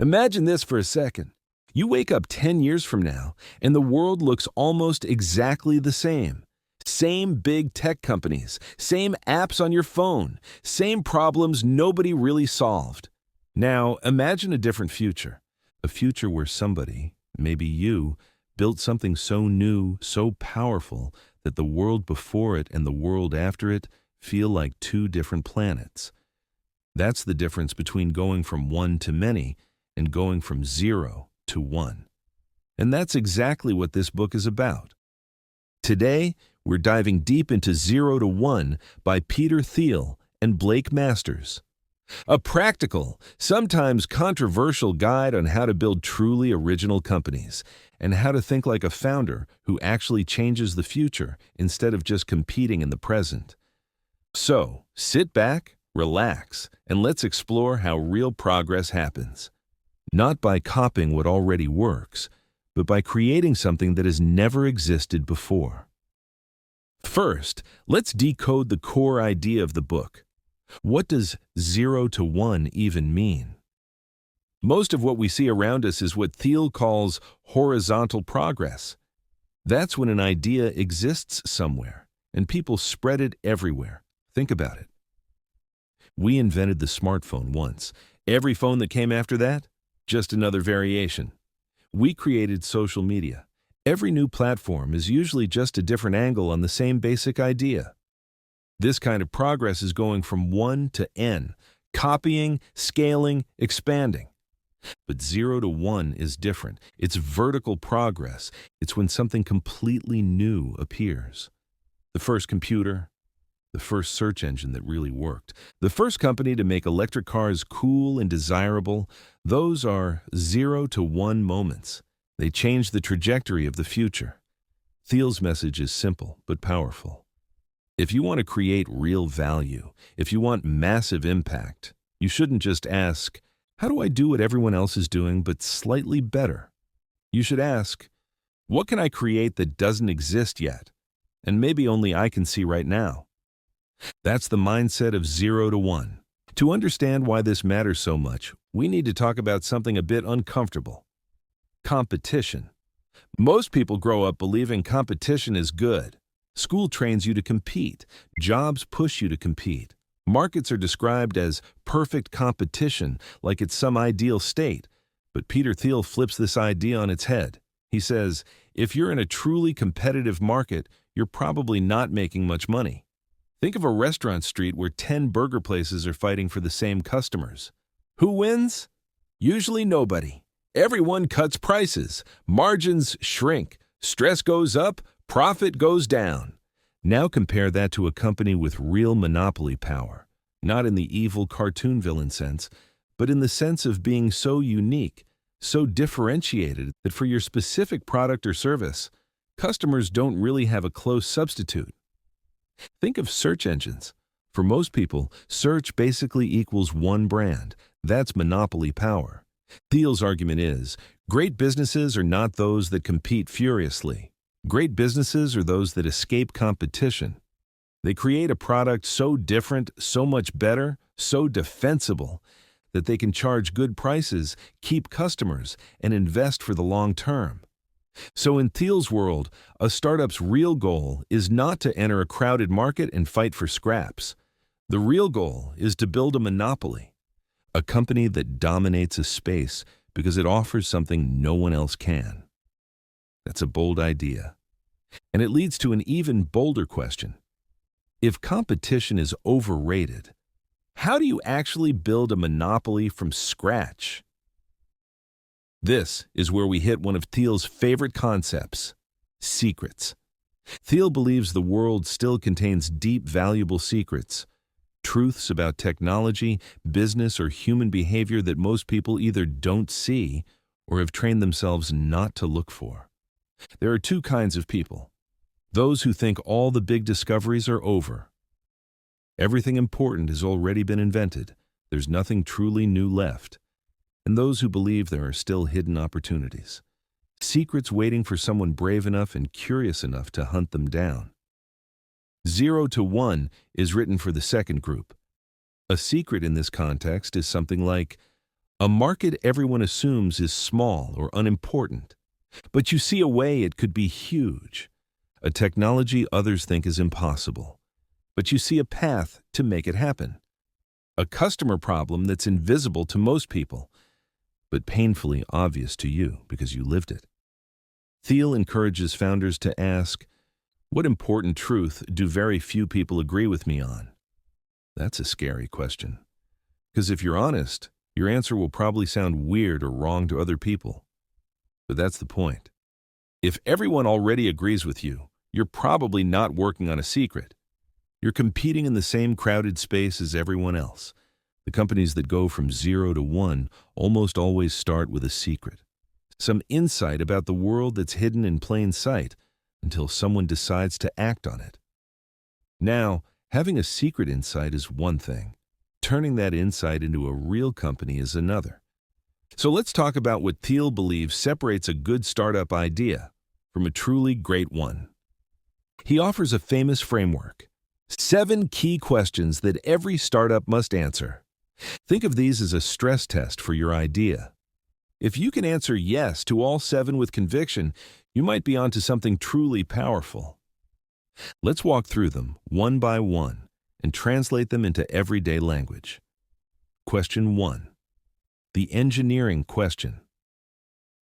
Imagine this for a second. You wake up 10 years from now, and the world looks almost exactly the same. Same big tech companies, same apps on your phone, same problems nobody really solved. Now, imagine a different future. A future where somebody, maybe you, built something so new, so powerful, that the world before it and the world after it feel like two different planets. That's the difference between going from one to many and going from 0 to 1. And that's exactly what this book is about. Today, we're diving deep into 0 to 1 by Peter Thiel and Blake Masters. A practical, sometimes controversial guide on how to build truly original companies and how to think like a founder who actually changes the future instead of just competing in the present. So, sit back, relax, and let's explore how real progress happens. Not by copying what already works, but by creating something that has never existed before. First, let's decode the core idea of the book. What does 0 to 1 even mean? Most of what we see around us is what Thiel calls horizontal progress. That's when an idea exists somewhere, and people spread it everywhere. Think about it. We invented the smartphone once. Every phone that came after that, just another variation. We created social media. Every new platform is usually just a different angle on the same basic idea. This kind of progress is going from 1 to n, copying, scaling, expanding. But 0 to 1 is different. It's vertical progress. It's when something completely new appears. The first computer, the first search engine that really worked, the first company to make electric cars cool and desirable, those are 0 to 1 moments. They change the trajectory of the future. Thiel's message is simple but powerful. If you want to create real value, if you want massive impact, you shouldn't just ask, how do I do what everyone else is doing but slightly better? You should ask, what can I create that doesn't exist yet, and maybe only I can see right now? That's the mindset of 0 to 1. To understand why this matters so much, we need to talk about something a bit uncomfortable. Competition. Most people grow up believing competition is good. School trains you to compete. Jobs push you to compete. Markets are described as perfect competition, like it's some ideal state. But Peter Thiel flips this idea on its head. He says, if you're in a truly competitive market, you're probably not making much money. Think of a restaurant street where 10 burger places are fighting for the same customers. Who wins? Usually nobody. Everyone cuts prices. Margins shrink. Stress goes up. Profit goes down. Now compare that to a company with real monopoly power, not in the evil cartoon villain sense, but in the sense of being so unique, so differentiated that for your specific product or service, customers don't really have a close substitute. Think of search engines. For most people, search basically equals one brand. That's monopoly power. Thiel's argument is, great businesses are not those that compete furiously. Great businesses are those that escape competition. They create a product so different, so much better, so defensible, that they can charge good prices, keep customers, and invest for the long term. So in Thiel's world, a startup's real goal is not to enter a crowded market and fight for scraps. The real goal is to build a monopoly, a company that dominates a space because it offers something no one else can. That's a bold idea. And it leads to an even bolder question. If competition is overrated, how do you actually build a monopoly from scratch? This is where we hit one of Thiel's favorite concepts, secrets. Thiel believes the world still contains deep, valuable secrets, truths about technology, business, or human behavior that most people either don't see or have trained themselves not to look for. There are two kinds of people. Those who think all the big discoveries are over. Everything important has already been invented. There's nothing truly new left. And those who believe there are still hidden opportunities. Secrets waiting for someone brave enough and curious enough to hunt them down. 0 to 1 is written for the second group. A secret in this context is something like, A market everyone assumes is small or unimportant, but you see a way it could be huge. A technology others think is impossible, but you see a path to make it happen. A customer problem that's invisible to most people, but painfully obvious to you because you lived it. Thiel encourages founders to ask, what important truth do very few people agree with me on? That's a scary question. Because if you're honest, your answer will probably sound weird or wrong to other people. But that's the point. If everyone already agrees with you, you're probably not working on a secret. You're competing in the same crowded space as everyone else. The companies that go from 0 to 1 almost always start with a secret. Some insight about the world that's hidden in plain sight until someone decides to act on it. Now, having a secret insight is one thing. Turning that insight into a real company is another. So let's talk about what Thiel believes separates a good startup idea from a truly great one. He offers a famous framework. 7 key questions that every startup must answer. Think of these as a stress test for your idea. If you can answer yes to all 7 with conviction, you might be onto something truly powerful. Let's walk through them one by one and translate them into everyday language. Question 1. The engineering question.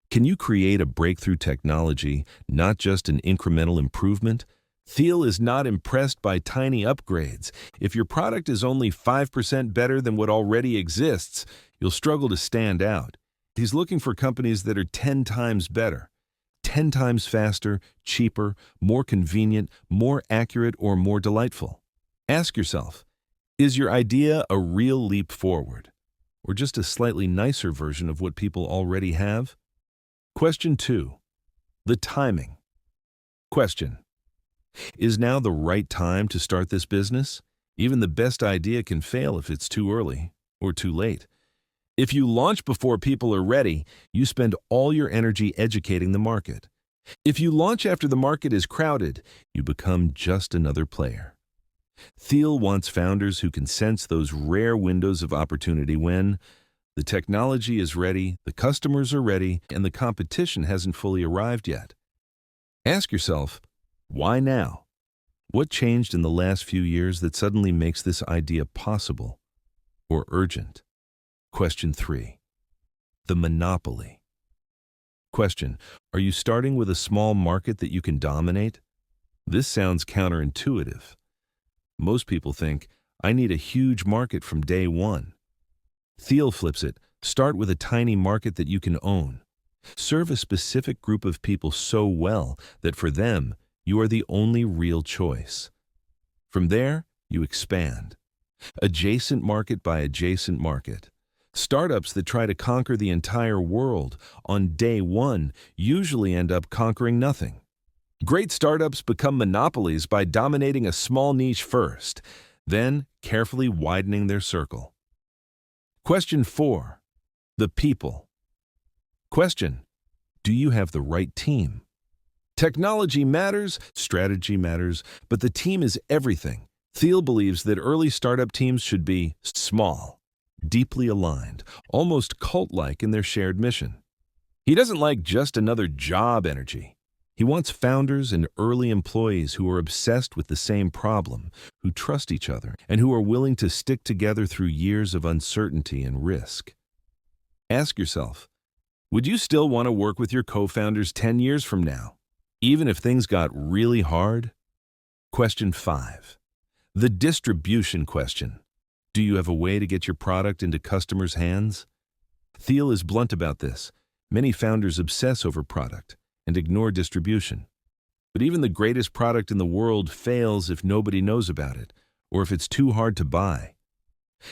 Can you create a breakthrough technology, not just an incremental improvement? Thiel is not impressed by tiny upgrades. If your product is only 5% better than what already exists, you'll struggle to stand out. He's looking for companies that are 10 times better, 10 times faster, cheaper, more convenient, more accurate, or more delightful. Ask yourself, is your idea a real leap forward, or just a slightly nicer version of what people already have? Question 2. The timing. Question. Is now the right time to start this business? Even the best idea can fail if it's too early or too late. If you launch before people are ready, you spend all your energy educating the market. If you launch after the market is crowded, you become just another player. Thiel wants founders who can sense those rare windows of opportunity when the technology is ready, the customers are ready, and the competition hasn't fully arrived yet. Ask yourself, why now? What changed in the last few years that suddenly makes this idea possible or urgent? Question 3. The monopoly. Question. Are you starting with a small market that you can dominate? This sounds counterintuitive. Most people think, I need a huge market from day one. Thiel flips it. Start with a tiny market that you can own. Serve a specific group of people so well that for them, you are the only real choice. From there, you expand. Adjacent market by adjacent market. Startups that try to conquer the entire world on day one usually end up conquering nothing. Great startups become monopolies by dominating a small niche first, then carefully widening their circle. Question 4. The people. Question. Do you have the right team? Technology matters, strategy matters, but the team is everything. Thiel believes that early startup teams should be small, deeply aligned, almost cult-like in their shared mission. He doesn't like just another job energy. He wants founders and early employees who are obsessed with the same problem, who trust each other, and who are willing to stick together through years of uncertainty and risk. Ask yourself, would you still want to work with your co-founders 10 years from now, even if things got really hard? Question 5. The distribution question. Do you have a way to get your product into customers' hands? Thiel is blunt about this. Many founders obsess over product and ignore distribution. But even the greatest product in the world fails if nobody knows about it, or if it's too hard to buy.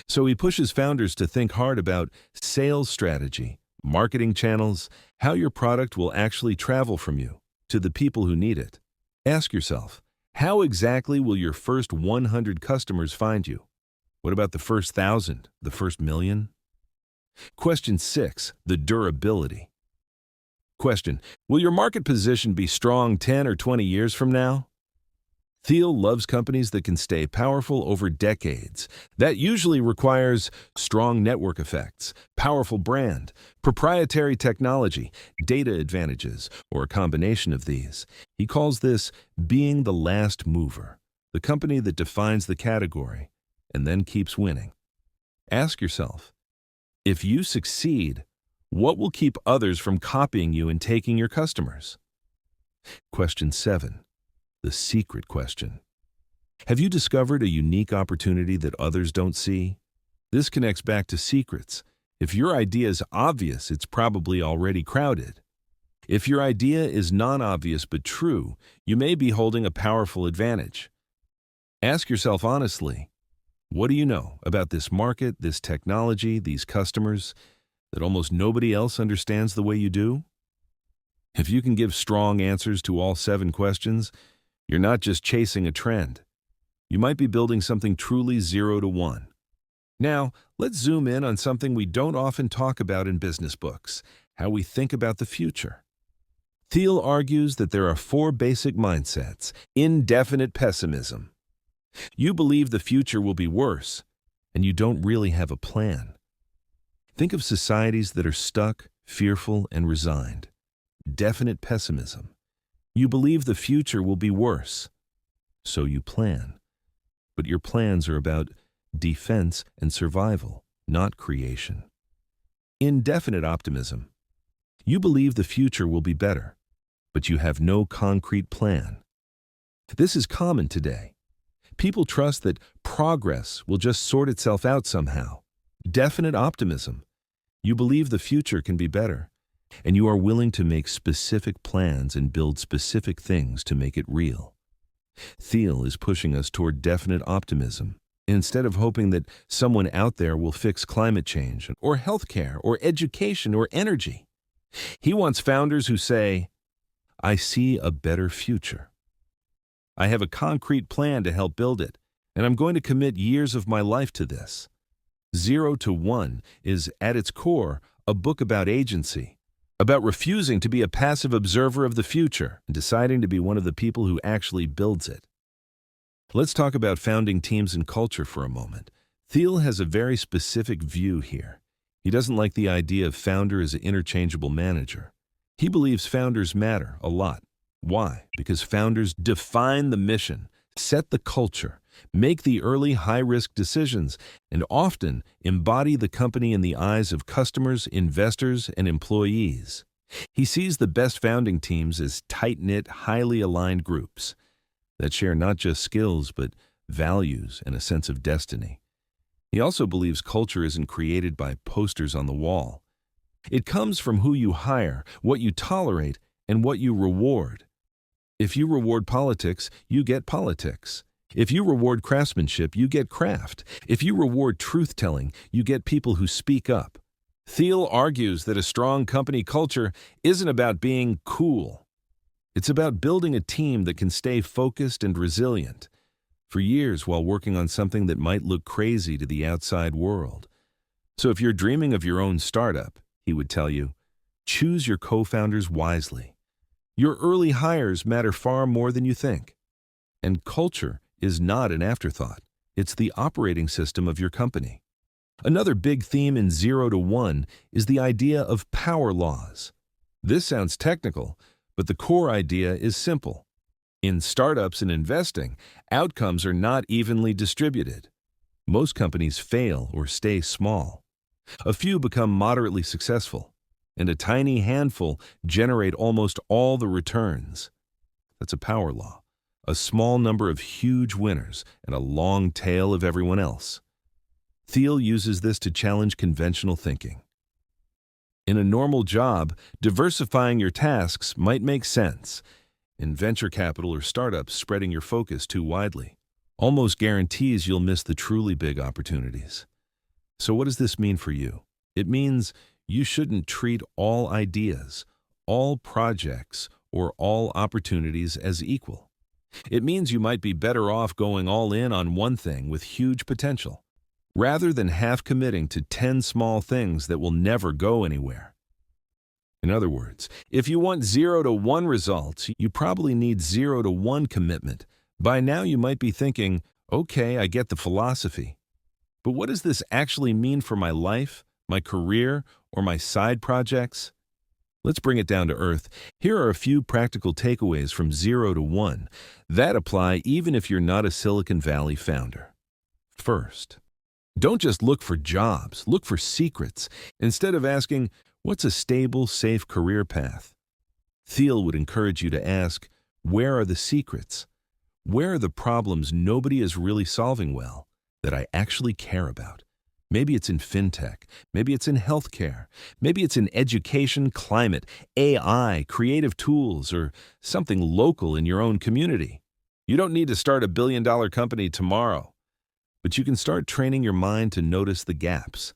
So he pushes founders to think hard about sales strategy, marketing channels, how your product will actually travel from you to the people who need it. Ask yourself, how exactly will your first 100 customers find you? What about the first 1,000, the first 1,000,000? Question 6. The durability. Question. Will your market position be strong 10 or 20 years from now? Thiel loves companies that can stay powerful over decades. That usually requires strong network effects, powerful brand, proprietary technology, data advantages, or a combination of these. He calls this being the last mover, the company that defines the category and then keeps winning. Ask yourself, if you succeed, what will keep others from copying you and taking your customers? Question 7. The secret question. Have you discovered a unique opportunity that others don't see? This connects back to secrets. If your idea is obvious, it's probably already crowded. If your idea is non-obvious but true, you may be holding a powerful advantage. Ask yourself honestly, what do you know about this market, this technology, these customers, that almost nobody else understands the way you do? If you can give strong answers to all 7 questions, you're not just chasing a trend. You might be building something truly 0 to 1. Now, let's zoom in on something we don't often talk about in business books, how we think about the future. Thiel argues that there are 4 basic mindsets. Indefinite pessimism. You believe the future will be worse, and you don't really have a plan. Think of societies that are stuck, fearful, and resigned. Definite pessimism. You believe the future will be worse, so you plan. But your plans are about defense and survival, not creation. Indefinite optimism. You believe the future will be better, but you have no concrete plan. This is common today. People trust that progress will just sort itself out somehow. Definite optimism. You believe the future can be better, and you are willing to make specific plans and build specific things to make it real. Thiel is pushing us toward definite optimism, instead of hoping that someone out there will fix climate change, or healthcare, or education, or energy. He wants founders who say, I see a better future. I have a concrete plan to help build it, and I'm going to commit years of my life to this. 0 to 1 is, at its core, a book about agency, about refusing to be a passive observer of the future and deciding to be one of the people who actually builds it. Let's talk about founding teams and culture for a moment. Thiel has a very specific view here. He doesn't like the idea of founder as an interchangeable manager. He believes founders matter a lot. Why? Because founders define the mission, set the culture, make the early high-risk decisions, and often embody the company in the eyes of customers, investors, and employees. He sees the best founding teams as tight-knit, highly aligned groups that share not just skills but values and a sense of destiny. He also believes culture isn't created by posters on the wall. It comes from who you hire, what you tolerate, and what you reward. If you reward politics, you get politics. If you reward craftsmanship, you get craft. If you reward truth-telling, you get people who speak up. Thiel argues that a strong company culture isn't about being cool. It's about building a team that can stay focused and resilient for years while working on something that might look crazy to the outside world. So if you're dreaming of your own startup, he would tell you, choose your co-founders wisely. Your early hires matter far more than you think. And culture is not an afterthought. It's the operating system of your company. Another big theme in 0 to 1 is the idea of power laws. This sounds technical, but the core idea is simple. In startups and investing, outcomes are not evenly distributed. Most companies fail or stay small. A few become moderately successful, and a tiny handful generate almost all the returns. That's a power law. A small number of huge winners and a long tail of everyone else. Thiel uses this to challenge conventional thinking. In a normal job, diversifying your tasks might make sense. In venture capital or startups, spreading your focus too widely almost guarantees you'll miss the truly big opportunities. So what does this mean for you? It means you shouldn't treat all ideas, all projects, or all opportunities as equal. It means you might be better off going all in on one thing with huge potential, rather than half committing to 10 small things that will never go anywhere. In other words, if you want 0 to 1 results, you probably need 0 to 1 commitment, By now you might be thinking, okay, I get the philosophy, but what does this actually mean for my life, my career, or my side projects? Let's bring it down to earth. Here are a few practical takeaways from 0 to 1 that apply even if you're not a Silicon Valley founder. First, don't just look for jobs, look for secrets. Instead of asking, what's a stable, safe career path? Thiel would encourage you to ask, where are the secrets? Where are the problems nobody is really solving well that I actually care about? Maybe it's in fintech, maybe it's in healthcare, maybe it's in education, climate, AI, creative tools, or something local in your own community. You don't need to start a billion-dollar company tomorrow, but you can start training your mind to notice the gaps,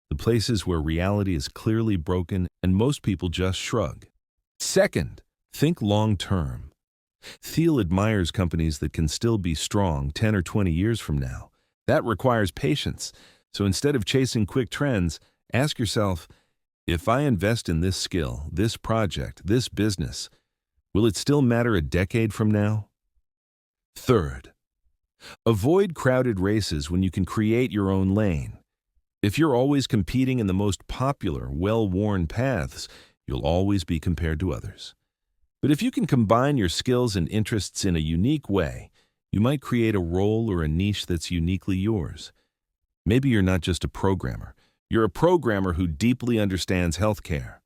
the places where reality is clearly broken and most people just shrug. Second, think long-term. Thiel admires companies that can still be strong 10 or 20 years from now. That requires patience. So instead of chasing quick trends, ask yourself, if I invest in this skill, this project, this business, will it still matter a decade from now? Third, avoid crowded races when you can create your own lane. If you're always competing in the most popular, well-worn paths, you'll always be compared to others. But if you can combine your skills and interests in a unique way, you might create a role or a niche that's uniquely yours. Maybe you're not just a programmer. You're a programmer who deeply understands healthcare,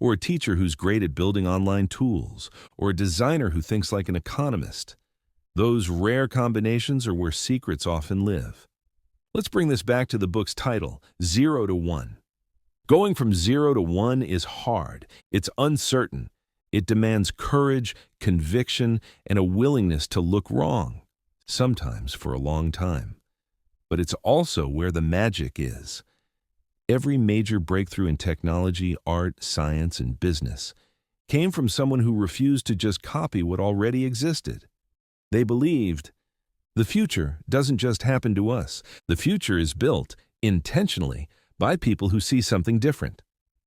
or a teacher who's great at building online tools, or a designer who thinks like an economist. Those rare combinations are where secrets often live. Let's bring this back to the book's title, 0 to 1. Going from 0 to 1 is hard. It's uncertain. It demands courage, conviction, and a willingness to look wrong, sometimes for a long time. But it's also where the magic is. Every major breakthrough in technology, art, science, and business came from someone who refused to just copy what already existed. They believed, the future doesn't just happen to us. The future is built, intentionally, by people who see something different.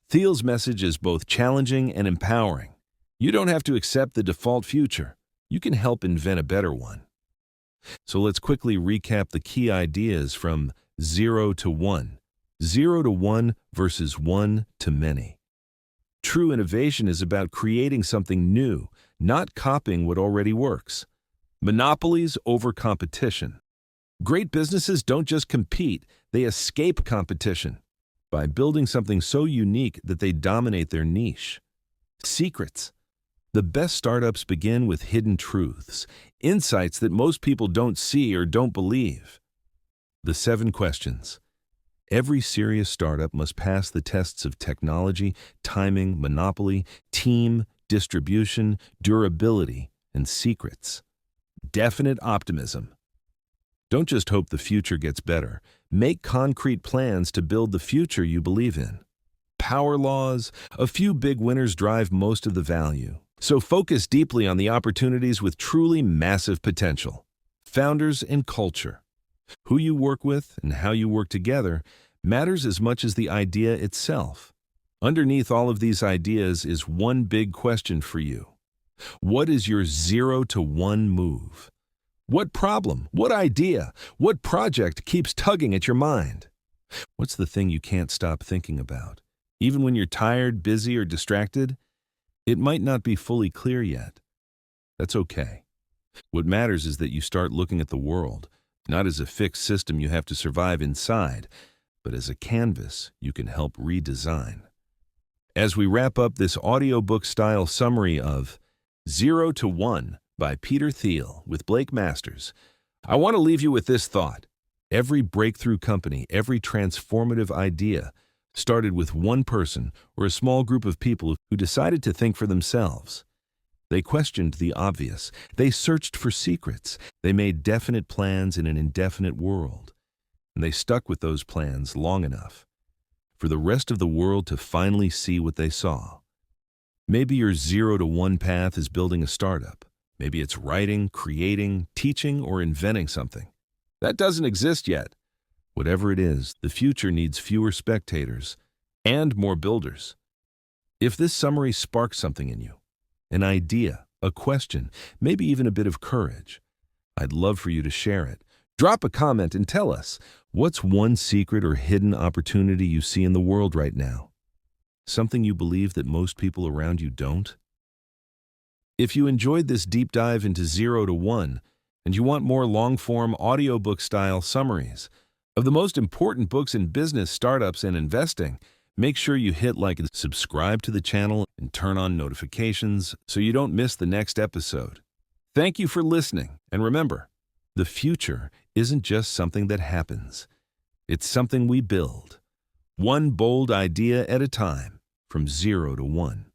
Thiel's message is both challenging and empowering. You don't have to accept the default future. You can help invent a better one. So let's quickly recap the key ideas from 0 to 1. 0 to 1 versus 1 to many. True innovation is about creating something new, not copying what already works. Monopolies over competition. Great businesses don't just compete, they escape competition by building something so unique that they dominate their niche. Secrets. The best startups begin with hidden truths, insights that most people don't see or don't believe. The 7 questions. Every serious startup must pass the tests of technology, timing, monopoly, team, distribution, durability, and secrets. Definite optimism. Don't just hope the future gets better. Make concrete plans to build the future you believe in. Power laws. A few big winners drive most of the value. So focus deeply on the opportunities with truly massive potential. Founders and culture. Who you work with and how you work together matters as much as the idea itself. Underneath all of these ideas is one big question for you. What is your 0 to 1 move? What problem, what idea, what project keeps tugging at your mind? What's the thing you can't stop thinking about? Even when you're tired, busy, or distracted? It might not be fully clear yet. That's okay. What matters is that you start looking at the world, not as a fixed system you have to survive inside, but as a canvas you can help redesign. As we wrap up this audiobook-style summary of 0 to 1 by Peter Thiel with Blake Masters, I want to leave you with this thought. Every breakthrough company, every transformative idea started with one person or a small group of people who decided to think for themselves. They questioned the obvious. They searched for secrets. They made definite plans in an indefinite world. And they stuck with those plans long enough for the rest of the world to finally see what they saw. Maybe your 0 to 1 path is building a startup. Maybe it's writing, creating, teaching, or inventing something. That doesn't exist yet. Whatever it is, the future needs fewer spectators and more builders. If this summary sparks something in you, an idea, a question, maybe even a bit of courage, I'd love for you to share it. Drop a comment and tell us, what's one secret or hidden opportunity you see in the world right now? Something you believe that most people around you don't? If you enjoyed this deep dive into 0 to 1, and you want more long-form audiobook-style summaries of the most important books in business, startups, and investing, make sure you hit like and subscribe to the channel and turn on notifications so you don't miss the next episode. Thank you for listening, and remember, the future isn't just something that happens. It's something we build, one bold idea at a time, from 0 to 1.